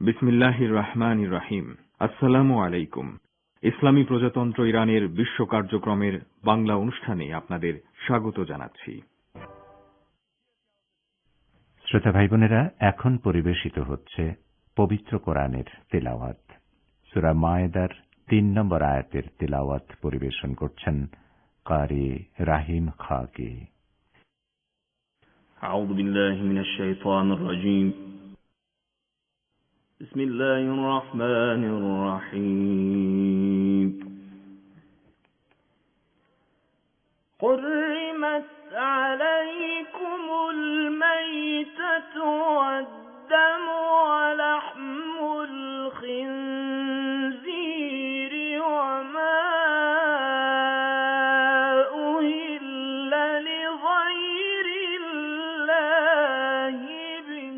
বিসমিল্লাহির রহমানির রহিম। আসসালামু আলাইকুম। ইসলামী প্রজাতন্ত্র ইরানের বিশ্ব কার্যক্রমের বাংলা অনুষ্ঠানে আপনাদের স্বাগত জানাচ্ছি। শ্রোতা ভাই বোনেরা, এখন পরিবেশিত হচ্ছে পবিত্র কোরআনের তিলাওয়াত। সূরা মায়েদার ৩ নম্বর আয়াতের তিলাওয়াত পরিবেশন করছেন কারি রাহিম খাকি। আউযু বিল্লাহি মিনাশ শাইতানির রাজীম। বিসমিল্লাহির রহমানির রহিম। حرمت عليكم الميتة والدم ولحم الخنزير وما أهل لغير الله به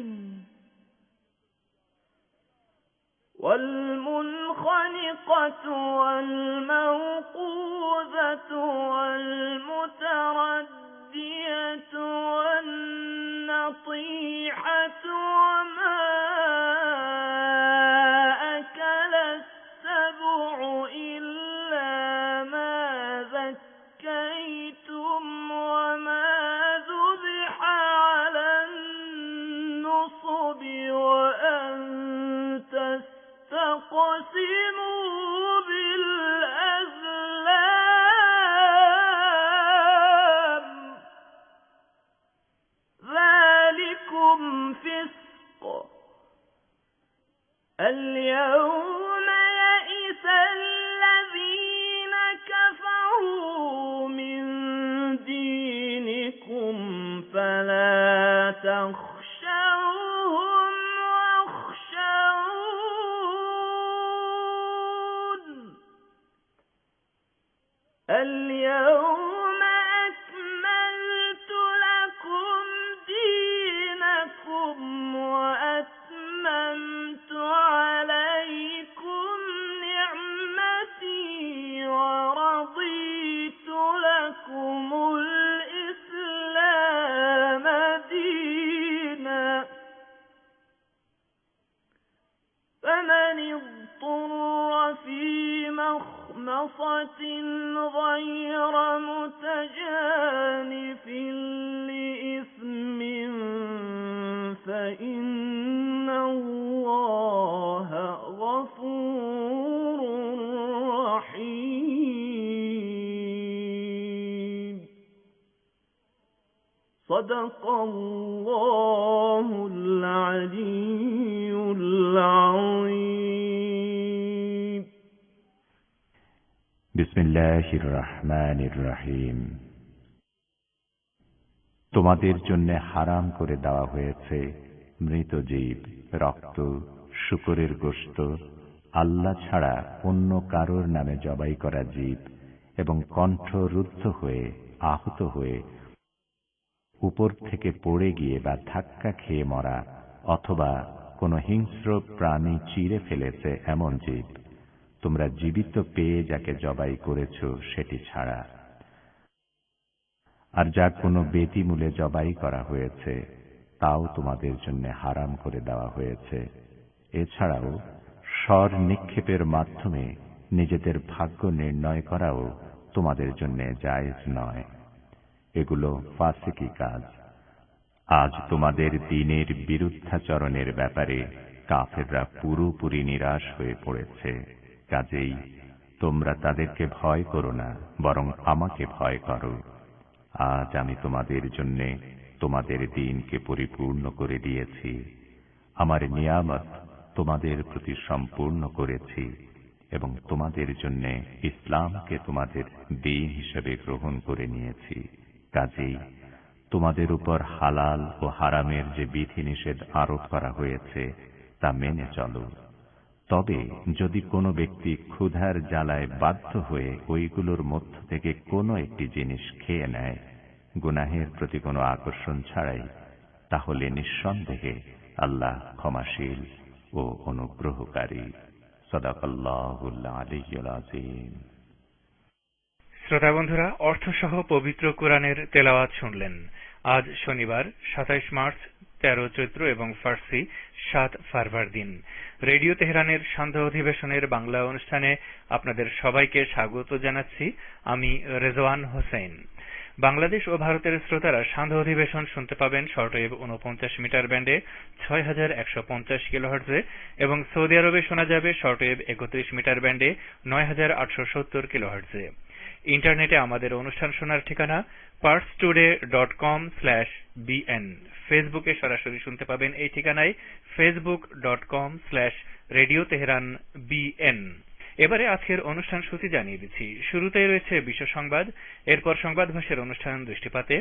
والمنخنقة والموقوذة والمتردية والنطيحة وما أكل السبع إلا ما ذكيتم وما ذبح على النصب وأن تستقسموا بالأزلام ذلكم فسق. اليوم يئس الذين كفروا من دينكم فلا تخشوهم واخشون. اليوم أكملت لكم دينكم وأتممت عليكم نعمتي ورضيت لكم الإسلام دينا. فمن اضطر في مخمصة غير متجانف لإثم فإن الله غفور رحيم. صدق الله العلي العظيم. বিসমিল্লাহির রহমানির রহিম। তোমাদের জন্য হারাম করে দেওয়া হয়েছে মৃত জীব, রক্ত, শূকরের গোশত, আল্লাহ ছাড়া অন্য কারোর নামে জবাই করা জীব এবং কণ্ঠ রুদ্ধ হয়ে, আহত হয়ে, উপর থেকে পড়ে গিয়ে বা ধাক্কা খেয়ে মরা অথবা কোনো হিংস্র প্রাণী চিরে ফেলেছে এমন জীব, তোমরা জীবিত পেয়ে যাকে জবাই করেছ সেটি ছাড়া। আর যা কোনো বেদিমূলে জবাই করা হয়েছে তাও তোমাদের জন্য হারাম করে দেওয়া হয়েছে। এছাড়াও স্বর নিক্ষেপের মাধ্যমে নিজেদের ভাগ্য নির্ণয় করাও তোমাদের জন্য জায়েজ নয়। এগুলো ফাসিকি কাজ। আজ তোমাদের দ্বীনের বিরুদ্ধাচরণের ব্যাপারে কাফেররা পুরোপুরি নিরাশ হয়ে পড়েছে। কাজেই তোমরা তাদেরকে ভয় করো না, বরং আমাকে ভয় করো। আজ আমি তোমাদের জন্য তোমাদের দ্বীনকে পরিপূর্ণ করে দিয়েছি, আমার নিয়ামত তোমাদের প্রতি সম্পূর্ণ করেছি এবং তোমাদের জন্য ইসলামকে তোমাদের দ্বীন হিসেবে গ্রহণ করে নিয়েছি। কাজেই তোমাদের উপর হালাল ও হারামের যে বিধিনিষেধ আরোপ করা হয়েছে তা মেনে চলো। তবে যদি কোনো ব্যক্তি ক্ষুধার জ্বালায় বাধ্য হয়ে ওইগুলোর মধ্য থেকে কোনো একটি জিনিস খেয়ে নেয় গুনাহের প্রতি কোনো আকর্ষণ ছাড়াই, তাহলে নিঃসন্দেহে আল্লাহ ক্ষমাশীল ও অনুগ্রহকারী। সাদাকাল্লাহুল আলিয়্যুল আযীম। শ্রোতা বন্ধুরা, অর্থসহ পবিত্র কোরআনের তেলাওয়াত শুনলেন। আজ শনিবার 27 মার্চ 13 চৈত্র এবং ফার্সি 7 ফারভার দিন। রেডিও তেহরানের সান্ধ্য অধিবেশনের বাংলা অনুষ্ঠানে আপনাদের সবাইকে স্বাগত জানাচ্ছি। আমি রেজওয়ান হোসেন। বাংলাদেশ ও ভারতের শ্রোতারা সান্ধ্য অধিবেশন শুনতে পাবেন শর্টওয়েভ 49 মিটার ব্যান্ডে 6150 কিলোহার্টজে এবং সৌদি আরবে শোনা যাবে শর্টওয়েভ 31 মিটার ব্যান্ডে 9870 কিলোহার্টজে। ইন্টারনেটে আমাদের অনুষ্ঠান শোনার ঠিকানা parstoday.com/bn। ফেসবুকে সরাসরি শুনতে পাবেন এই ঠিকানায় facebook.com/radio tehran bn। এবারে আজকের অনুষ্ঠান সূচি জানিয়ে দিচ্ছি। শুরুতেই রয়েছে বিশ্ব সংবাদ, এরপর সংবাদ ভাষের অনুষ্ঠান দৃষ্টিপাতে,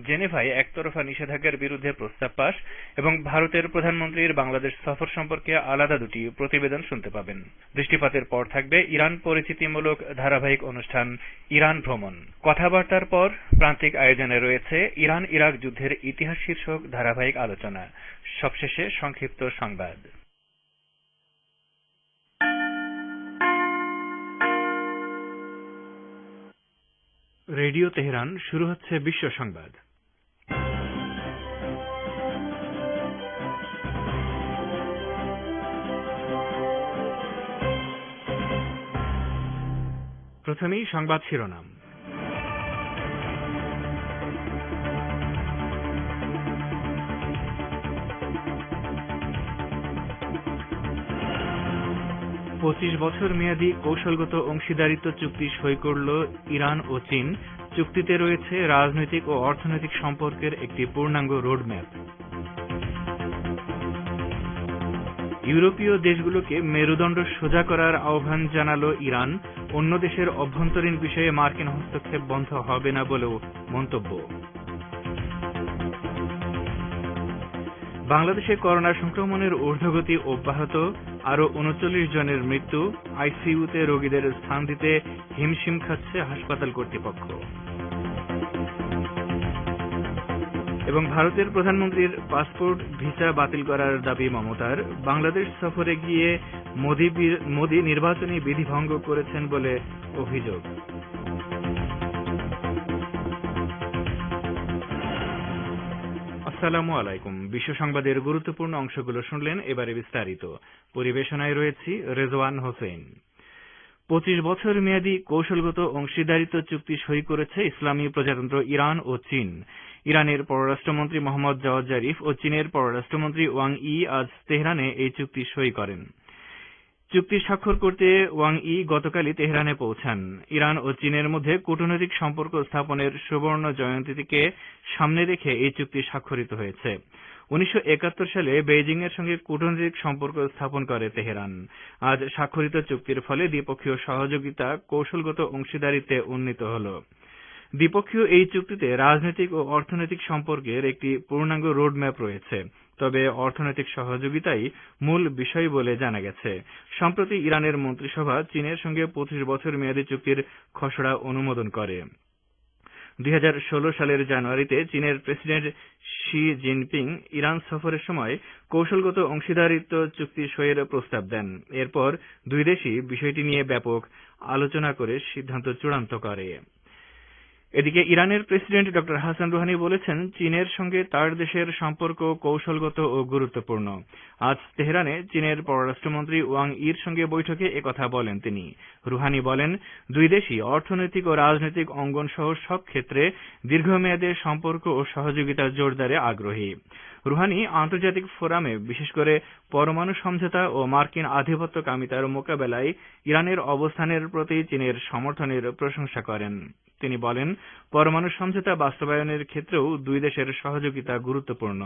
জেনেভায় একতরফা নিষেধাজ্ঞার বিরুদ্ধে প্রস্তাব পাশ এবং ভারতের প্রধানমন্ত্রীর বাংলাদেশ সফর সম্পর্কে আলাদা দুটি প্রতিবেদন শুনতে পাবেন। দৃষ্টিপাতের পর থাকবে ইরান পরিচিতিমূলক ধারাবাহিক অনুষ্ঠান ইরান ভ্রমণ। কথাবার্তার পর প্রান্তিক আয়োজনে রয়েছে ইরান ইরাক যুদ্ধের ইতিহাস শীর্ষক ধারাবাহিক আলোচনা। সবশেষে সংক্ষিপ্ত সংবাদ। রেডিও তেহরান, শুরু হচ্ছে বিশ্ব সংবাদ। প্রথমেই সংবাদ শিরোনাম। পঁচিশ বছর মেয়াদী কৌশলগত অংশীদারিত্ব চুক্তি সই করল ইরান ও চীন। চুক্তিতে রয়েছে রাজনৈতিক ও অর্থনৈতিক সম্পর্কের একটি পূর্ণাঙ্গ রোডম্যাপ। ইউরোপীয় দেশগুলোকে মেরুদণ্ড সোজা করার আহ্বান জানালো ইরান। অন্য দেশের অভ্যন্তরীণ বিষয়ে মার্কিন হস্তক্ষেপ বন্ধ হবে না বলেও মন্তব্য। বাংলাদেশে করোনা সংক্রমণের ঊর্ধ্বগতি অব্যাহত, আরও 39 জনের মৃত্যু। আইসিইউতে রোগীদের স্থান দিতে হিমশিম খাচ্ছে হাসপাতাল কর্তৃপক্ষ। এবং ভারতের প্রধানমন্ত্রীর পাসপোর্ট ভিসা বাতিল করার দাবি মমতার। বাংলাদেশ সফরে গিয়ে মোদি নির্বাচনী বিধি ভঙ্গ করেছেন বলে অভিযোগ। আসসালামু আলাইকুম। বিশ্ব সংবাদের গুরুত্বপূর্ণ অংশগুলো শুনলেন, এবারে বিস্তারিত। পরিবেশনায় রয়েছি রেজওয়ান হোসেন। 25 বছর মেয়াদী কৌশলগত অংশীদারিত্ব চুক্তি সই করেছে ইসলামী প্রজাতন্ত্র ইরান ও চীন। ইরানের পররাষ্ট্রমন্ত্রী মোহাম্মদ জাওয়াদ জারিফ ও চীনের পররাষ্ট্রমন্ত্রী ওয়াং ই আজ তেহরানে এই চুক্তি সই করেন। চুক্তি স্বাক্ষর করতে ওয়াং ই গতকালই তেহরানে পৌঁছান। ইরান ও চীনের মধ্যে কূটনৈতিক সম্পর্ক স্থাপনের সুবর্ণ জয়ন্তীকে সামনে রেখে এই চুক্তি স্বাক্ষরিত হয়েছে। 1971 সালে বেইজিং এর সঙ্গে কূটনৈতিক সম্পর্ক স্থাপন করে তেহরান। আজ স্বাক্ষরিত চুক্তির ফলে দ্বিপক্ষীয় সহযোগিতা কৌশলগত অংশীদারিত্বে উন্নীত হল। দ্বিপক্ষীয় এই চুক্তিতে রাজনৈতিক ও অর্থনৈতিক সম্পর্কের একটি পূর্ণাঙ্গ রোডম্যাপ রয়েছে, তবে অর্থনৈতিক সহযোগিতাই মূল বিষয় বলে জানা গেছে। সম্প্রতি ইরানের মন্ত্রিসভা চীনের সঙ্গে 25 বছর মেয়াদী চুক্তির খসড়া অনুমোদন করে। 2016 সালের জানুয়ারিতে চীনের প্রেসিডেন্ট শি জিনপিং ইরান সফরের সময় কৌশলগত অংশীদারিত্ব চুক্তি সইয়ের প্রস্তাব দেন। এরপর দুই দেশই বিষয়টি নিয়ে ব্যাপক আলোচনা করে সিদ্ধান্ত চূড়ান্ত করে। এদিকে ইরানের প্রেসিডেন্ট ড হাসান রুহানি বলেছেন, চীনের সঙ্গে তার দেশের সম্পর্ক কৌশলগত ও গুরুত্বপূর্ণ। আজ তেহরানে চীনের পররাষ্ট্রমন্ত্রী ওয়াং ইর সঙ্গে বৈঠকে একথা বলেন তিনি। রুহানি বলেন, দুই দেশই অর্থনৈতিক ও রাজনৈতিক অঙ্গন সহ সব ক্ষেত্রে দীর্ঘমেয়াদে সম্পর্ক ও সহযোগিতা জোরদারে আগ্রহী। রুহানি আন্তর্জাতিক ফোরামে বিশেষ করে পরমাণু সমঝোতা ও মার্কিন আধিপত্যকামিতার মোকাবেলায় ইরানের অবস্থানের প্রতি চীনের সমর্থনের প্রশংসা করেন। তিনি বলেন, পরমাণু সমঝোতা বাস্তবায়নের ক্ষেত্রেও দুই দেশের সহযোগিতা গুরুত্বপূর্ণ।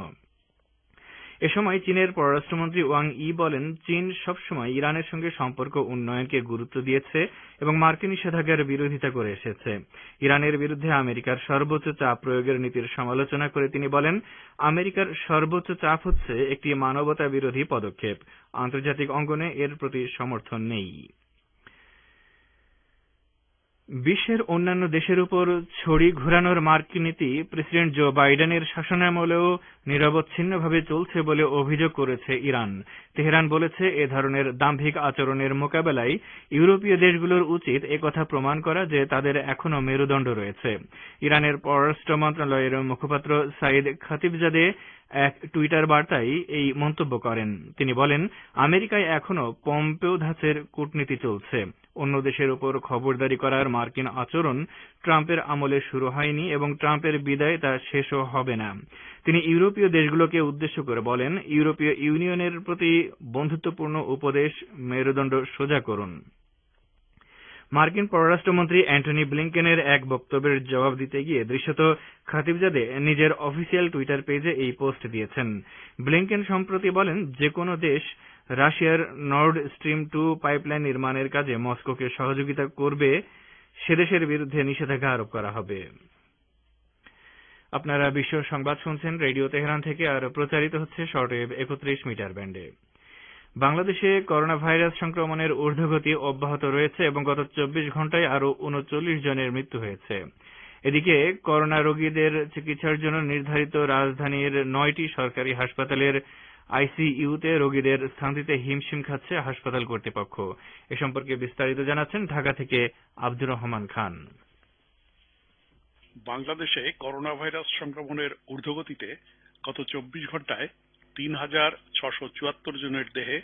এ সময় চীনের পররাষ্ট্রমন্ত্রী ওয়াং ই বলেন, চীন সবসময় ইরানের সঙ্গে সম্পর্ক উন্নয়নকে গুরুত্ব দিয়েছে এবং মার্কিন নিষেধাজ্ঞার বিরোধিতা করে এসেছে। ইরানের বিরুদ্ধে আমেরিকার সর্বোচ্চ চাপ প্রয়োগের নীতির সমালোচনা করে তিনি বলেন, আমেরিকার সর্বোচ্চ চাপ হচ্ছে একটি মানবতা বিরোধী পদক্ষেপ। আন্তর্জাতিক অঙ্গনে এর প্রতি সমর্থন নেই। বিশ্বের অন্যান্য দেশের উপর ছড়ি ঘুরানোর মার্কিন নীতি প্রেসিডেন্ট জো বাইডেনের শাসনামলেও নিরবচ্ছিন্নভাবে চলছে বলে অভিযোগ করেছে ইরান। তেহরান বলেছে, এ ধরনের দাম্ভিক আচরণের মোকাবেলায় ইউরোপীয় দেশগুলোর উচিত একথা প্রমাণ করা যে তাদের এখনো মেরুদণ্ড রয়েছে। ইরানের পররাষ্ট্র মন্ত্রণালয়ের মুখপাত্র সাইদ খাতিবজাদে এক টুইটার বার্তায় এই মন্তব্য করেন। তিনি বলেন, আমেরিকায় এখনো পম্পেও ধাঁচের কূটনীতি চলছে। অন্য দেশের উপর খবরদারি করার মার্কিন আচরণ ট্রাম্পের আমলে শুরু হয়নি এবং ট্রাম্পের বিদায় তা শেষও হবে না। তিনি ইউরোপীয় দেশগুলোকে উদ্দেশ্য করে বলেন, ইউরোপীয় ইউনিয়নের প্রতি বন্ধুত্বপূর্ণ উপদেশ মেরুদণ্ড সোজা করুন। মার্কিন পররাষ্ট্রমন্ত্রী অ্যান্টনি ব্লিংকেনের এক বক্তব্যের জবাব দিতে গিয়ে দৃশ্যত খাতিবজাদে নিজের অফিসিয়াল টুইটার পেজে এই পোস্ট দিয়েছেন। ব্লিংকেন সম্প্রতি বলেন, যে কোনো দেশ রাশিয়ার নর্ড স্ট্রিম 2 পাইপলাইন নির্মাণের কাজে মস্কোকে সহযোগিতা করবে সে দেশের বিরুদ্ধে নিষেধাজ্ঞা আরোপ করা হবে। আপনারা বিশ্ব সংবাদ শুনছেন রেডিও তেহরান থেকে, আর প্রচারিত হচ্ছে শর্টওয়েভ 31 মিটার ব্যান্ডে। বাংলাদেশে করোনা ভাইরাস সংক্রমণের ঊর্ধ্বগতি অব্যাহত রয়েছে এবং গত 24 ঘণ্টায় আরও 39 জনের মৃত্যু হয়েছে। এদিকে করোনা রোগীদের চিকিৎসার জন্য নির্ধারিত রাজধানীর 9টি সরকারি হাসপাতালের আইসিইউতে রোগীদের স্থান দিতে হিমশিম খাচ্ছে হাসপাতাল কর্তৃপক্ষ। এ সম্পর্কে বিস্তারিত জানাচ্ছেন ঢাকা থেকে আব্দুর রহমান খান। বাংলাদেশে করোনা ভাইরাস সংক্রমণের ঊর্ধ্বগতিতে গত 24 ঘণ্টায় 3,674 জনের দেহে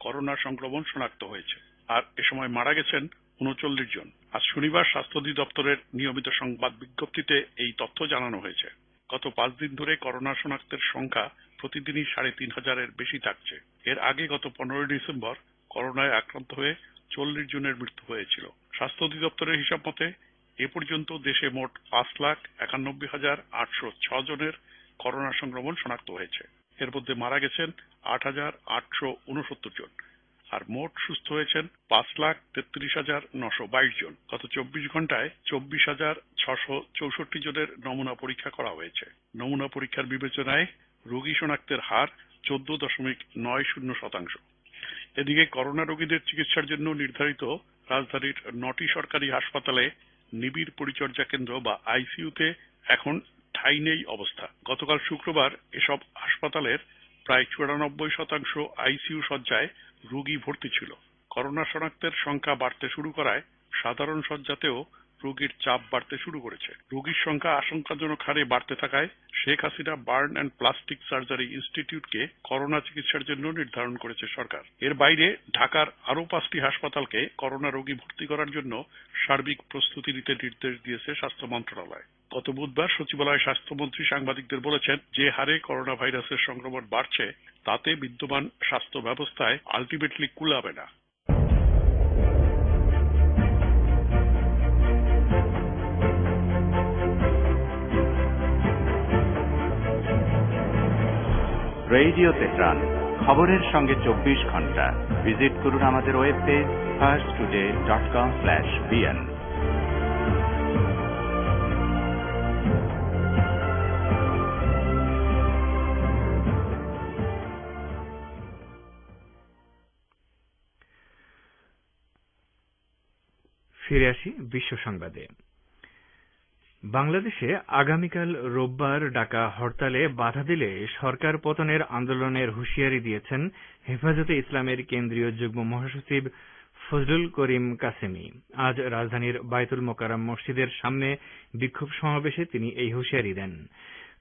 করোনা সংক্রমণ শনাক্ত হয়েছে, আর এ সময় মারা গেছেন 39 জন। আজ শনিবার স্বাস্থ্য অধিদপ্তরের নিয়মিত সংবাদ বিজ্ঞপ্তিতে এই তথ্য জানানো হয়েছে। গত 5 দিন ধরে করোনা শনাক্তের সংখ্যা প্রতিদিনই 3,500-এর বেশি থাকছে। এর আগে গত 15 ডিসেম্বর করোনায় আক্রান্ত হয়ে 40 জনের মৃত্যু হয়েছিল। স্বাস্থ্য অধিদপ্তরের হিসাব মতে এ পর্যন্ত দেশে মোট 5,91,806 জনের করোনা সংক্রমণ শনাক্ত হয়েছে। এর মধ্যে মারা গেছেন 8,869 জন, আর মোট সুস্থ হয়েছেন 5,33,922 জন। গত 24 ঘণ্টায় 24,664 জনের নমুনা পরীক্ষা করা হয়েছে। নমুনা পরীক্ষার বিবেচনায় রোগী শনাক্তের হার 14.90%। এদিকে করোনা রোগীদের চিকিৎসার জন্য নির্ধারিত রাজধানীর 9টি সরকারি হাসপাতালে নিবিড় পরিচর্যা কেন্দ্র বা আইসিইউতে এখন ঠাঁই নেই অবস্থা। গতকাল শুক্রবার এসব হাসপাতালের প্রায় 94% আইসিইউ শয্যায় রোগী ভর্তি ছিল। করোনা শনাক্তের সংখ্যা বাড়তে শুরু করায় সাধারণ শয্যাতেও রোগীর চাপ বাড়তে শুরু করেছে। রোগীর সংখ্যা আশঙ্কাজনক হারে বাড়তে থাকায় Sheikh Hasina burn and plastic surgery ইনস্টিটিউটকে করোনা চিকিৎসার জন্য নির্ধারণ করেছে সরকার। এর বাইরে ঢাকার আরও 5টি হাসপাতালকে করোনা রোগী ভর্তি করার জন্য সার্বিক প্রস্তুতি নিতে নির্দেশ দিয়েছে স্বাস্থ্য মন্ত্রণালয়। গত বুধবার সচিবালয়ে স্বাস্থ্যমন্ত্রী সাংবাদিকদের বলেছেন, যে হারে করোনা ভাইরাসের সংক্রমণ বাড়ছে তাতে বিদ্যমান স্বাস্থ্য ব্যবস্থায় আলটিমেটলি কুলাবে না। রেডিও তেহরান, খবরের সঙ্গে 24 ঘণ্টা। ভিজিট করুন আমাদের ওয়েব পেজ farstoday.com/bn। ফিরে আসি বিশ্ব সংবাদে। বাংলাদেশে আগামীকাল রোববার ডাকা হরতালে বাধা দিলে সরকার পতনের আন্দোলনের হুঁশিয়ারি দিয়েছেন হেফাজতে ইসলামের কেন্দ্রীয় যুগ্ম মহাসচিব ফজলুল করিম কাসেমি। আজ রাজধানীর বায়তুল মোকাররম মসজিদের সামনে বিক্ষোভ সমাবেশে তিনি এই হুঁশিয়ারি দেন।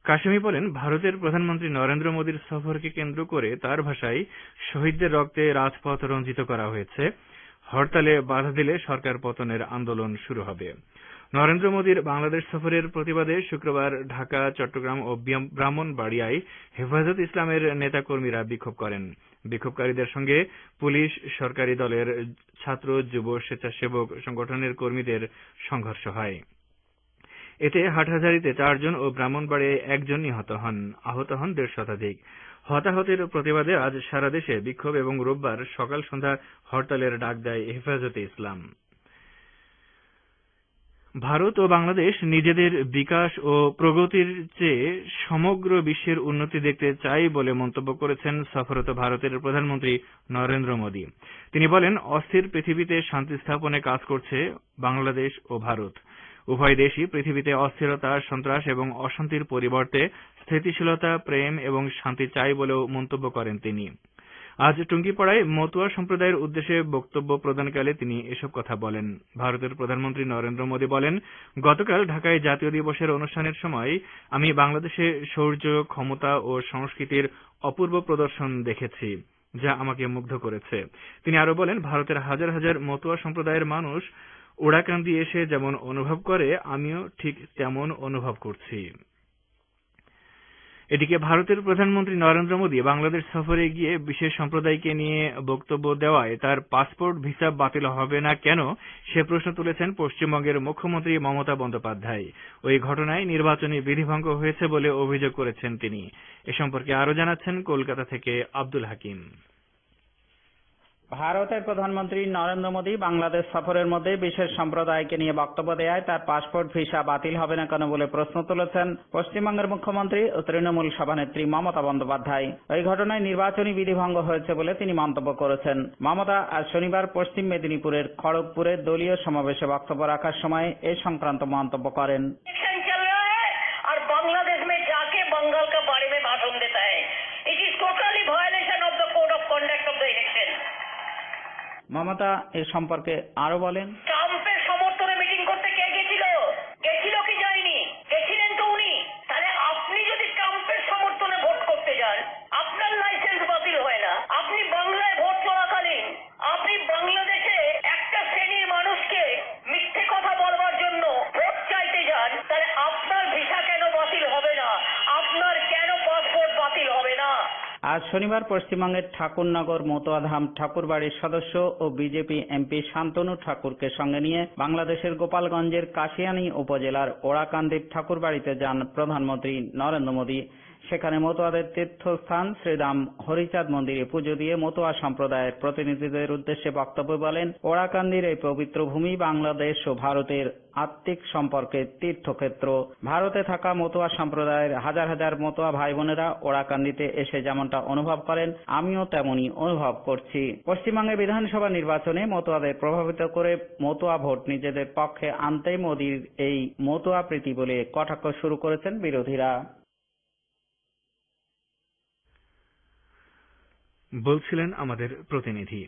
কাসেমি বলেন, ভারতের প্রধানমন্ত্রী নরেন্দ্র মোদীর সফরকে কেন্দ্র করে তার ভাষায় শহীদদের রক্তে রাজপথ রঞ্জিত করা হয়েছে। হরতালে বাধা দিলে সরকার পতনের আন্দোলন শুরু হবে। নরেন্দ্র মোদীর বাংলাদেশ সফরের প্রতিবাদে শুক্রবার ঢাকা, চট্টগ্রাম ও ব্রাহ্মণবাড়িয়ায় হেফাজত ইসলামের নেতাকর্মীরা বিক্ষোভ করেন। বিক্ষোভকারীদের সঙ্গে পুলিশ, সরকারি দলের ছাত্র, যুব, স্বেচ্ছাসেবক সংগঠনের কর্মীদের সংঘর্ষ হয়। এতে হাটহাজারীতে 4 জন ও ব্রাহ্মণবাড়িয়ায় 1 জন নিহত হন। আহত হন 1.5 শতাধিক। হতাহতের প্রতিবাদে আজ সারা দেশে বিক্ষোভ এবং রোববার সকাল সন্ধ্যা হরতালের ডাক দেয় হেফাজতে ইসলাম। ভারত ও বাংলাদেশ নিজেদের বিকাশ ও প্রগতির চেয়ে সমগ্র বিশ্বের উন্নতি দেখতে চায় বলে মন্তব্য করেছেন সফররত ভারতের প্রধানমন্ত্রী নরেন্দ্র মোদী। তিনি বলেন, অস্থির পৃথিবীতে শান্তি স্থাপনে কাজ করছে বাংলাদেশ ও ভারত। উভয় দেশই পৃথিবীতে অস্থিরতা, সন্ত্রাস এবং অশান্তির পরিবর্তে স্থিতিশীলতা, প্রেম এবং শান্তি চায় বলেও মন্তব্য করেন তিনি। আজ টুঙ্গিপাড়ায় মতুয়া সম্প্রদায়ের উদ্দেশ্যে বক্তব্য প্রদানকালে তিনি এসব কথা বলেন। ভারতের প্রধানমন্ত্রী নরেন্দ্র মোদী বলেন, গতকাল ঢাকায় জাতীয় দিবসের অনুষ্ঠানের সময় আমি বাংলাদেশে শৌর্য, ক্ষমতা ও সংস্কৃতির অপূর্ব প্রদর্শন দেখেছি, যা আমাকে মুগ্ধ করেছে। তিনি আরো বলেন, ভারতের হাজার হাজার মতুয়া সম্প্রদায়ের মানুষ ওড়াকান্দি এসে যেমন অনুভব করে, আমিও ঠিক তেমন অনুভব করছি। এদিকে ভারতের প্রধানমন্ত্রী নরেন্দ্র মোদী বাংলাদেশ সফরে গিয়ে বিশেষ সম্প্রদায়কে নিয়ে বক্তব্য দেওয়ায় তার পাসপোর্ট ভিসা বাতিল হবে না কেন, সে প্রশ্ন তুলেছেন পশ্চিমবঙ্গের মুখ্যমন্ত্রী মমতা বন্দ্যোপাধ্যায়। ওই ঘটনায় নির্বাচনী বিধিভঙ্গ হয়েছে বলে অভিযোগ করেছেন তিনি। এ সম্পর্কে আরো জানাচ্ছেন কলকাতা থেকে আব্দুল হাকিম। ভারতের প্রধানমন্ত্রী নরেন্দ্র মোদী বাংলাদেশ সফরের মধ্যে বিশেষ সম্প্রদায়কে নিয়ে বক্তব্য দেওয়ায় তার পাসপোর্ট ভিসা বাতিল হবে না কেন বলে প্রশ্ন তুলেছেন পশ্চিমবঙ্গের মুখ্যমন্ত্রী ও তৃণমূল সভানেত্রী মমতা বন্দ্যোপাধ্যায়। এই ঘটনায় নির্বাচনী বিধিভঙ্গ হয়েছে বলে তিনি মন্তব্য করেছেন। মমতা আজ শনিবার পশ্চিম মেদিনীপুরের খড়গপুরে দলীয় সমাবেশে বক্তব্য রাখার সময় এ সংক্রান্ত মন্তব্য করেন। और बांग्लादेश में जाके बंगाल का बारे में भाषण देता है। It is totally violation of the code of conduct of the election. Mamata এ সম্পর্কে আরো বলেন, ট্রাম্পের সমর্থনে মিটিং করতে কে গেছিল? গেছিল কি যায়নি? গেছিলেন তো উনি। তাহলে আপনি যদি ট্রাম্পের সমর্থনে ভোট করতে যান, আপনার লাইসেন্স বাতিল হয় না। আপনি বাংলায় ভোট চলাকালীন আপনি বাংলাদেশে একটা শ্রেণীর মানুষকে মিথ্যে কথা বলবার জন্য ভোট চাইতে যান, তাহলে আপনার ভিসা কেন বাতিল হবে না? আপনার কেন পাসপোর্ট বাতিল হবে না? আজ শনিবার পশ্চিমবঙ্গের ঠাকুরনগর মতুয়াধাম ঠাকুরবাড়ির সদস্য ও বিজেপি এমপি শান্তনু ঠাকুরকে সঙ্গে নিয়ে বাংলাদেশের গোপালগঞ্জের কাশিয়ানী উপজেলার ওড়াকান্দির ঠাকুরবাড়িতে যান প্রধানমন্ত্রী নরেন্দ্র মোদী। সেখানে মতুয়াদের তীর্থস্থান শ্রীরাম হরিচাঁদ মন্দিরে পুজো দিয়ে মতুয়া সম্প্রদায়ের প্রতিনিধিদের উদ্দেশ্যে বক্তব্য বলেন, ওড়াকান্দির এই পবিত্র ভূমি বাংলাদেশ ও ভারতের আত্মিক সম্পর্কের তীর্থক্ষেত্র। ভারতে থাকা মতুয়া সম্প্রদায়ের হাজার হাজার মতুয়া ভাই বোনেরা ওড়াকান্দিতে এসে যেমনটা অনুভব করেন, আমিও তেমনই অনুভব করছি। পশ্চিমবঙ্গে বিধানসভা নির্বাচনে মতুয়াদের প্রভাবিত করে মতুয়া ভোট নিজেদের পক্ষে আনতে মোদীর এই মতুয়া প্রীতি বলে কটাক্ষ শুরু করেছেন বিরোধীরা। বলছিলেন আমাদের প্রতিনিধি।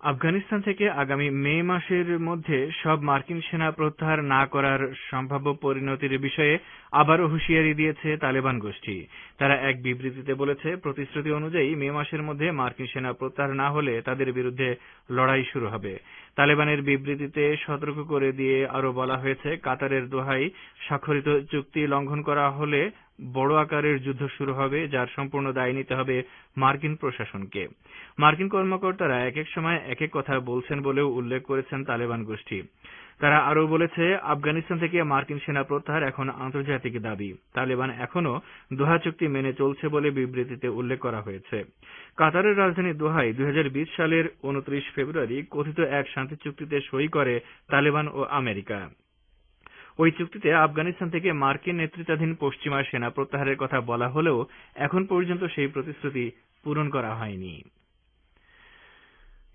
আফগানিস্তান থেকে আগামী মে মাসের মধ্যে সব মার্কিন সেনা প্রত্যাহার না করার সম্ভাব্য পরিণতির বিষয়ে আবারও হুঁশিয়ারি দিয়েছে তালেবান গোষ্ঠী। তারা এক বিবৃতিতে বলেছে, প্রতিশ্রুতি অনুযায়ী মে মাসের মধ্যে মার্কিন সেনা প্রত্যাহার না হলে তাদের বিরুদ্ধে লড়াই শুরু হবে। তালেবানের বিবৃতিতে সতর্ক করে দিয়ে আরো বলা হয়েছে, কাতারের দোহায় স্বাক্ষরিত চুক্তি লঙ্ঘন করা হলে বড় আকারের যুদ্ধ শুরু হবে, যার সম্পূর্ণ দায় নিতে হবে মার্কিন প্রশাসনকে। মার্কিন কর্মকর্তারা এক এক সময় এক এক কথা বলছেন বলেও উল্লেখ করেছেন তালেবান গোষ্ঠী। তারা আরও বলেছে, আফগানিস্তান থেকে মার্কিন সেনা প্রত্যাহার এখন আন্তর্জাতিক দাবি। তালেবান এখনও দোহা চুক্তি মেনে চলছে বলে বিবৃতিতে উল্লেখ করা হয়েছে। কাতারের রাজধানী দোহায় 2020 সালের 29 ফেব্রুয়ারি কথিত এক শান্তি চুক্তিতে সই করে তালেবান ও আমেরিকা। ওই চুক্তিতে আফগানিস্তান থেকে মার্কিন নেতৃত্বাধীন পশ্চিমা সেনা প্রত্যাহারের কথা বলা হলেও এখন পর্যন্ত সেই প্রতিশ্রুতি পূরণ করা হয়নি।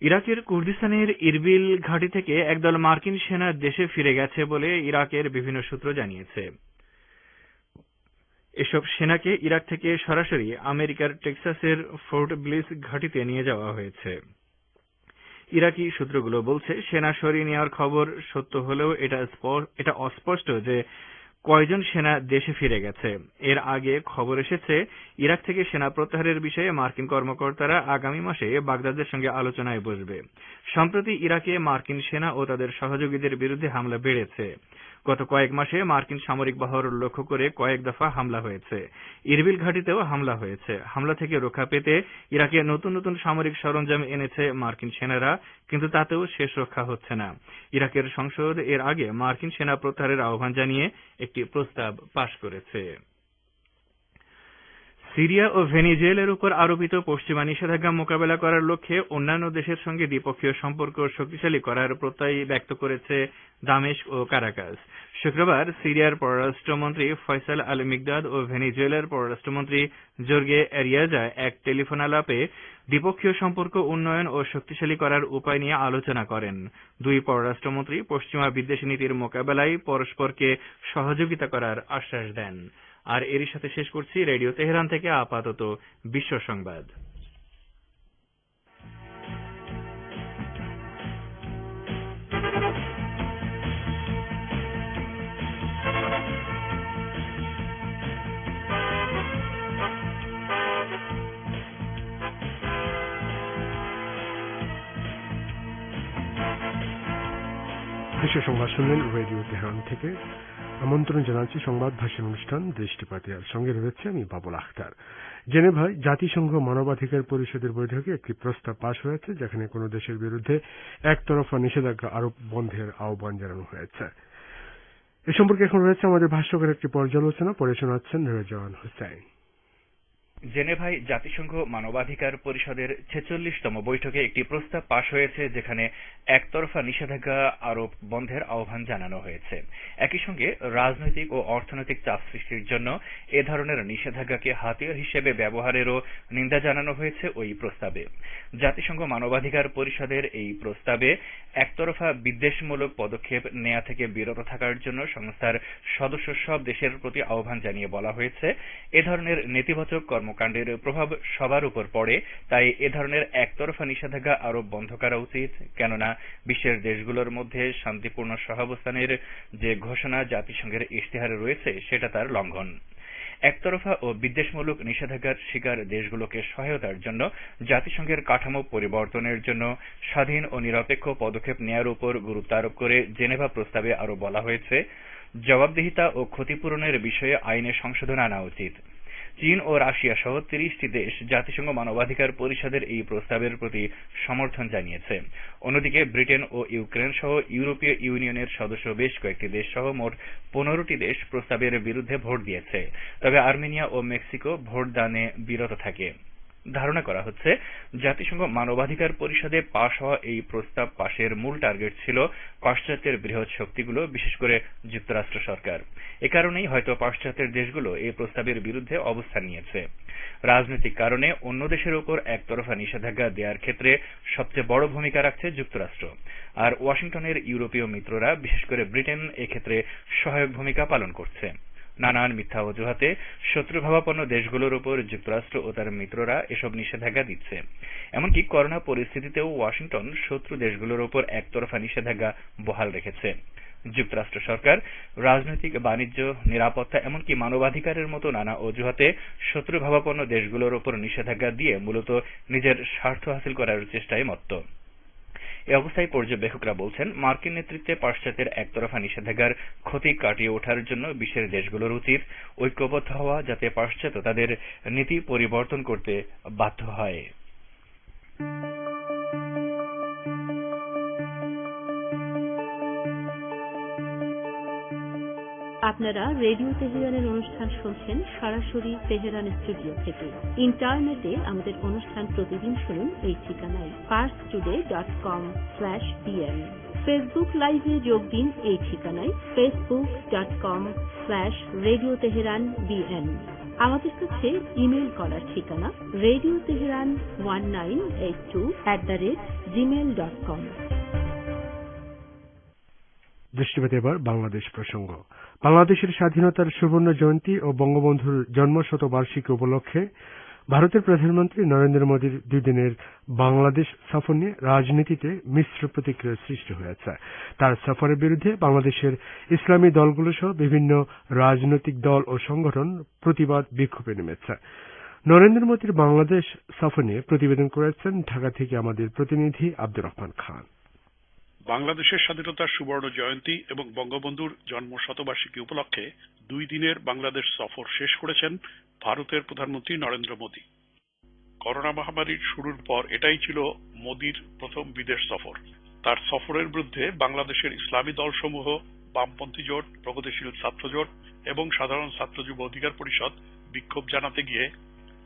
ইরাকের কুর্দিস্তানের ইরবিল ঘাঁটি থেকে একদল মার্কিন সেনা দেশে ফিরে গেছে বলে ইরাকের বিভিন্ন সূত্র জানিয়েছে। এসব সেনাকে ইরাক থেকে সরাসরি আমেরিকার টেক্সাসের ফোর্ট ব্লিস ঘাঁটিতে নিয়ে যাওয়া হয়েছে। ইরাকি সূত্রগুলো বলছে, সেনা সরিয়ে নেওয়ার খবর সত্য হলেও এটা অস্পষ্ট যে কয়জন সেনা দেশে ফিরে গেছে। এর আগে খবর এসেছে, ইরাক থেকে সেনা প্রত্যাহারের বিষয়ে মার্কিন কর্মকর্তারা আগামী মাসে বাগদাদের সঙ্গে আলোচনায় বসবে। সম্প্রতি ইরাকে মার্কিন সেনা ও তাদের সহযোগীদের বিরুদ্ধে হামলা বেড়েছে। গত কয়েক মাসে মার্কিন সামরিক বহর লক্ষ্য করে কয়েক দফা হামলা হয়েছে। ইরবিল ঘাঁটিতেও হামলা হয়েছে। হামলা থেকে রক্ষা পেতে ইরাকে নতুন নতুন সামরিক সরঞ্জাম এনেছে মার্কিন সেনারা, কিন্তু তাতেও শেষ রক্ষা হচ্ছে না। ইরাকের সংসদ এর আগে মার্কিন সেনা প্রত্যাহারের আহ্বান জানিয়ে একটি প্রস্তাব পাশ করেছে। সিরিয়া ও ভেনেজুয়েলার উপর আরোপিত পশ্চিমা নিষেধাজ্ঞা মোকাবেলা করার লক্ষ্যে অন্যান্য দেশের সঙ্গে দ্বিপক্ষীয় সম্পর্ক শক্তিশালী করার প্রত্যয় ব্যক্ত করেছে দামেস্ক ও কারাকাস। শুক্রবার সিরিয়ার পররাষ্ট্রমন্ত্রী ফয়সাল আল মিকদাদ ও ভেনেজুয়েলার পররাষ্ট্রমন্ত্রী জোর্গে এরিয়াজা এক টেলিফোন আলাপে দ্বিপক্ষীয় সম্পর্ক উন্নয়ন ও শক্তিশালী করার উপায় নিয়ে আলোচনা করেন। দুই পররাষ্ট্রমন্ত্রী পশ্চিমা বিদ্বেষী নীতির মোকাবেলায় পরস্পরকে সহযোগিতা করার আশ্বাস দেন। আর এরই সাথে শেষ করছি রেডিও তেহরান থেকে আপাতত বিশ্ব সংবাদ। বিশ্ব সংবাদ শুনলেন রেডিও তেহরান থেকে। আমন্ত্রণ জানাচ্ছি সংবাদ ভাষণ অনুষ্ঠান দৃষ্টিপাতে। আর সঙ্গে রয়েছে আমি বাবুল আখতার। জেনেভায় জাতিসংঘ মানবাধিকার পরিষদের বৈঠকে একটি প্রস্তাব পাশ হয়েছে, যেখানে কোন দেশের বিরুদ্ধে একতরফা নিষেধাজ্ঞা আরোপ বন্ধের আহ্বান জানানো হয়েছে। এ সম্পর্কে এখন রয়েছে আমাদের ভাষ্যকার একটি পর্যালোচনা, পড়ে শোনাচ্ছেন রেজওয়ান হোসেন। জেনেভায় জাতিসংঘ মানবাধিকার পরিষদের 46তম বৈঠকে একটি প্রস্তাব পাশ হয়েছে, যেখানে একতরফা নিষেধাজ্ঞা আরোপ বন্ধের আহ্বান জানানো হয়েছে। একই সঙ্গে রাজনৈতিক ও অর্থনৈতিক চাপ সৃষ্টির জন্য এ ধরনের নিষেধাজ্ঞাকে হাতিয়ার হিসেবে ব্যবহারেরও নিন্দা জানানো হয়েছে ওই প্রস্তাবে। জাতিসংঘ মানবাধিকার পরিষদের এই প্রস্তাবে একতরফা বিদ্বেষমূলক পদক্ষেপ নেয়া থেকে বিরত থাকার জন্য সংস্থার সদস্য সব দেশের প্রতি আহ্বান জানিয়ে বলা হয়েছে, এ ধরনের নেতিবাচক কর্মকাণ্ডের প্রভাব সবার উপর পড়ে, তাই এ ধরনের একতরফা নিষেধাজ্ঞা আরোপ বন্ধ করা উচিত। কেননা বিশ্বের দেশগুলোর মধ্যে শান্তিপূর্ণ সহাবস্থানের যে ঘোষণা জাতিসংঘের ইশতেহারে রয়েছে, সেটা তার লঙ্ঘন। একতরফা ও বিদ্বেষমূলক নিষেধাজ্ঞার শিকার দেশগুলোকে সহায়তার জন্য জাতিসংঘের কাঠামো পরিবর্তনের জন্য স্বাধীন ও নিরপেক্ষ পদক্ষেপ নেয়ার উপর গুরুত্ব আরোপ করে জেনেভা প্রস্তাবে আরো বলা হয়েছে, জবাবদিহিতা ও ক্ষতিপূরণের বিষয়ে আইনে সংশোধন আনা উচিত। চীন ও রাশিয়া সহ 30টি দেশ জাতিসংঘ মানবাধিকার পরিষদের এই প্রস্তাবের প্রতি সমর্থন জানিয়েছে। অন্যদিকে ব্রিটেন ও ইউক্রেন সহ ইউরোপীয় ইউনিয়নের সদস্য বেশ কয়েকটি দেশ সহ মোট 15টি দেশ প্রস্তাবের বিরুদ্ধে ভোট দিয়েছে। তবে আর্মেনিয়া ও মেক্সিকো ভোটদানে বিরত থাকে। ধারণা করা হচ্ছে জাতিসংঘ মানবাধিকার পরিষদে পাশ হওয়া এই প্রস্তাব পাশের মূল টার্গেট ছিল পাশ্চাত্যের বৃহৎ শক্তিগুলো, বিশেষ করে যুক্তরাষ্ট্র সরকার। এ কারণেই হয়তো পাশ্চাত্যের দেশগুলো এই প্রস্তাবের বিরুদ্ধে অবস্থান নিয়েছে। রাজনৈতিক কারণে অন্য দেশের উপর একতরফা নিষেধাজ্ঞা দেওয়ার ক্ষেত্রে সবচেয়ে বড় ভূমিকা রাখছে যুক্তরাষ্ট্র, আর ওয়াশিংটনের ইউরোপীয় মিত্ররা, বিশেষ করে ব্রিটেন, এক্ষেত্রে সহায়ক ভূমিকা পালন করছে। নানান মিথ্যা অজুহাতে শত্রুভাবাপন্ন দেশগুলোর উপর যুক্তরাষ্ট্র ও তার মিত্ররা এসব নিষেধাজ্ঞা দিচ্ছে। এমনকি করোনা পরিস্থিতিতেও ওয়াশিংটন শত্রু দেশগুলোর উপর একতরফা নিষেধাজ্ঞা বহাল রেখেছে। যুক্তরাষ্ট্র সরকার রাজনৈতিক, বাণিজ্য, নিরাপত্তা, এমনকি মানবাধিকারের মতো নানা অজুহাতে শত্রুভাবাপন্ন দেশগুলোর উপর নিষেধাজ্ঞা দিয়ে মূলত নিজের স্বার্থ হাসিল করার চেষ্টায় মত্ত। এ অবস্থায় পর্যবেক্ষকরা বলছেন, মার্কিন নেতৃত্বে পাশ্চাত্যের একতরফা নিষেধাজ্ঞার ক্ষতি কাটিয়ে ওঠার জন্য বিশ্বের দেশগুলোর উচিত ঐক্যবদ্ধ হওয়া, যাতে পাশ্চাত্য তাদের নীতি পরিবর্তন করতে বাধ্য হয়। আপনারা রেডিও তেহরানের অনুষ্ঠান শুনছেন সরাসরি তেহরান স্টুডিও থেকে। ইন্টারনেটে আমাদের অনুষ্ঠান প্রতিদিন শুনুন এই ঠিকানায় parstoday.com/bn। ফেসবুক লাইভে যোগ দিন এই ঠিকানায় facebook.com/রেডিও তেহরান bn। আমাদের কাছে ইমেল করার ঠিকানা radioteheran1982@gmail.com। দৃষ্টিপাতে এবার বাংলাদেশ প্রসঙ্গ। বাংলাদেশের স্বাধীনতার সুবর্ণ জয়ন্তী ও বঙ্গবন্ধুর জন্মশতবার্ষিকী উপলক্ষে ভারতের প্রধানমন্ত্রী নরেন্দ্র মোদীর 2 দিনের বাংলাদেশ সফর নিয়ে রাজনীতিতে মিশ্র প্রতিক্রিয়ার সৃষ্টি হয়েছে। তার সফরের বিরুদ্ধে বাংলাদেশের ইসলামী দলগুলো সহ বিভিন্ন রাজনৈতিক দল ও সংগঠন প্রতিবাদ বিক্ষোভে নেমেছে। নরেন্দ্র মোদীর বাংলাদেশ সফর নিয়ে প্রতিবেদন করেছেন ঢাকা থেকে আমাদের প্রতিনিধি আব্দুর রহমান খান। বাংলাদেশের স্বাধীনতার সুবর্ণ জয়ন্তী এবং বঙ্গবন্ধুর জন্ম শতবার্ষিকী উপলক্ষে 2 দিনের বাংলাদেশ সফর শেষ করেছেন ভারতের প্রধানমন্ত্রী নরেন্দ্র মোদী। করোনা মহামারীর শুরুর পর এটাই ছিল মোদীর প্রথম বিদেশ সফর। তার সফরের বিরুদ্ধে বাংলাদেশের ইসলামী দলসমূহ, বামপন্থী জোট, প্রগতিশীল ছাত্র জোট এবং সাধারণ ছাত্র যুব অধিকার পরিষদ বিক্ষোভ জানাতে গিয়ে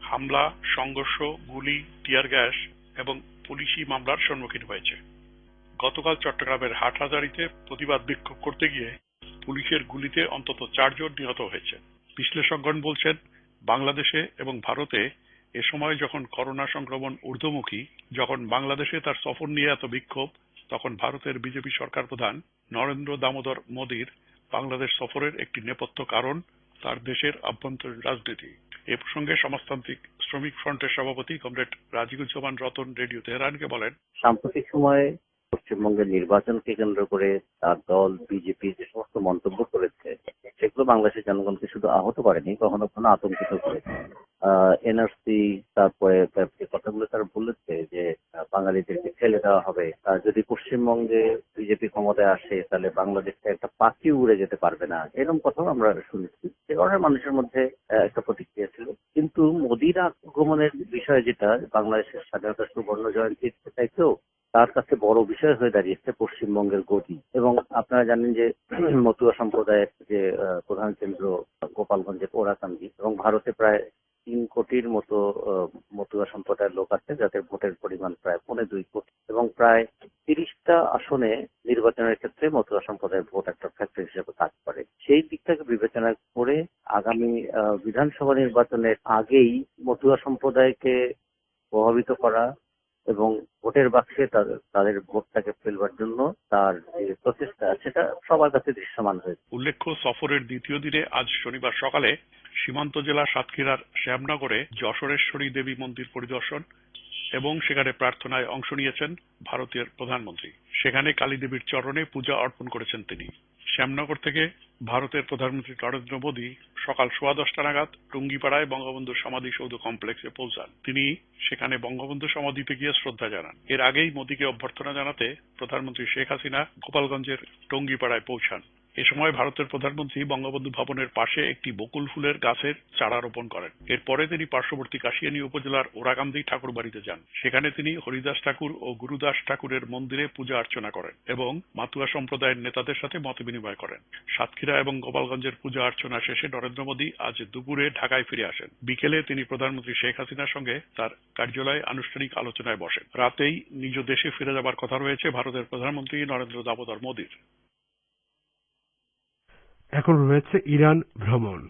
হামলা, সংঘর্ষ, গুলি, টিয়ার গ্যাস এবং পুলিশি মামলার সম্মুখীন হয়েছে। গতকাল চট্টগ্রামের হাটহাজারীতে প্রতিবাদ বিক্ষোভ করতে গিয়ে পুলিশের গুলিতে অন্তত 4 জন নিহত হয়েছে। বিশ্লেষকগণ বলছেন, বাংলাদেশে এবং ভারতে এ সময় যখন করোনা সংক্রমণ ঊর্ধ্বমুখী, যখন বাংলাদেশে তার সফর নিয়ে এত বিক্ষোভ, তখন ভারতের বিজেপি সরকার প্রধান নরেন্দ্র দামোদর মোদীর বাংলাদেশ সফরের একটি নেপথ্য কারণ তার দেশের আভ্যন্তরীণ রাজনীতি। এ প্রসঙ্গে সমাজতান্ত্রিক শ্রমিক ফ্রন্টের সভাপতি কমরেড রাজিকুজ্জামান রতন রেডিও তেহরানকে বলেন, সাম্প্রতিক সময়ে পশ্চিমবঙ্গের নির্বাচনকে কেন্দ্র করে তার দল বিজেপি যে সমস্ত মন্তব্য করেছে সেগুলো বাংলাদেশের জনগণকে শুধু আহত করেনি, কখনো কখনো আতঙ্কিত করেছে। এনআরসি, তারপরে যে কথাগুলো তারা বলেছে যে বাঙালিদেরকে ফেলে দেওয়া হবে, যদি পশ্চিমবঙ্গে বিজেপি ক্ষমতায় আসে তাহলে বাংলাদেশে একটা পাখি উড়ে যেতে পারবে না, এরকম কথাও আমরা শুনেছি। সে কারণে মানুষের মধ্যে একটা প্রতিক্রিয়া ছিল। কিন্তু মোদির আগমনের বিষয় যেটা বাংলাদেশের স্বাধীনতার সুবর্ণ জয়ন্তীর চাইতেও তার কাছে বড় বিষয় হয়ে দাঁড়িয়েছে পশ্চিমবঙ্গের গতি। এবং আপনারা জানেন যে মতুয়া সম্প্রদায়ের যে প্রধান কেন্দ্র গোপালগঞ্জের ওরাকান্দি, এবং ভারতে প্রায় 3 কোটির মতো মতুয়া সম্প্রদায়ের লোক আছে, যাদের ভোটের পরিমাণ প্রায় 2.25 কোটি, এবং প্রায় 30টা আসনে নির্বাচনের ক্ষেত্রে মতুয়া সম্প্রদায়ের ভোট একটা ফ্যাক্টর হিসেবে কাজ করে। সেই দিকটাকে বিবেচনা করে আগামী বিধানসভা নির্বাচনের আগেই মতুয়া সম্প্রদায়কে প্রভাবিত করা এবং ভোটের বাক্সে তাদের ভোটটাকে ফেলবার জন্য তার যে প্রচেষ্টা সেটা সবার কাছে দৃশ্যমান হয়েছে। উল্লেখ্য, সফরের দ্বিতীয় দিনে আজ শনিবার সকালে সীমান্ত জেলা সাতক্ষীরার শ্যামনগরে যশোরেশ্বরী দেবী মন্দির পরিদর্শন এবং সেখানে প্রার্থনায় অংশ নিয়েছেন ভারতের প্রধানমন্ত্রী। সেখানে কালী দেবীর চরণে পূজা অর্পণ করেছেন তিনি। শ্যামনগর থেকে ভারতের প্রধানমন্ত্রী নরেন্দ্র মোদী সকাল 10:15 নাগাদ টুঙ্গিপাড়ায় বঙ্গবন্ধু সমাধিসৌধ কমপ্লেক্সে পৌঁছান। তিনি সেখানে বঙ্গবন্ধু সমাধিতে গিয়ে শ্রদ্ধা জানান। এর আগেই মোদীকে অভ্যর্থনা জানাতে প্রধানমন্ত্রী শেখ হাসিনা গোপালগঞ্জের টুঙ্গিপাড়ায় পৌঁছান। এ সময় ভারতের প্রধানমন্ত্রী বঙ্গবন্ধু ভবনের পাশে একটি বকুল ফুলের গাছের চারা রোপণ করেন। এরপরে তিনি পার্শ্ববর্তী কাশিয়ানী উপজেলার ওরাকান্দি ঠাকুর বাড়িতে যান। সেখানে তিনি হরিদাস ঠাকুর ও গুরুদাস ঠাকুরের মন্দিরে পূজা অর্চনা করেন এবং মাতুয়া সম্প্রদায়ের নেতাদের সাথে মত বিনিময় করেন। সাতক্ষীরা এবং গোপালগঞ্জের পূজা অর্চনা শেষে নরেন্দ্র মোদী আজ দুপুরে ঢাকায় ফিরে আসেন। বিকেলে তিনি প্রধানমন্ত্রী শেখ হাসিনার সঙ্গে তার কার্যালয়ে আনুষ্ঠানিক আলোচনায় বসেন। রাতেই নিজ দেশে ফিরে যাবার কথা রয়েছে ভারতের প্রধানমন্ত্রী নরেন্দ্র দামোদর মোদীর। এখন রয়েছে ইরান ভ্রমণ।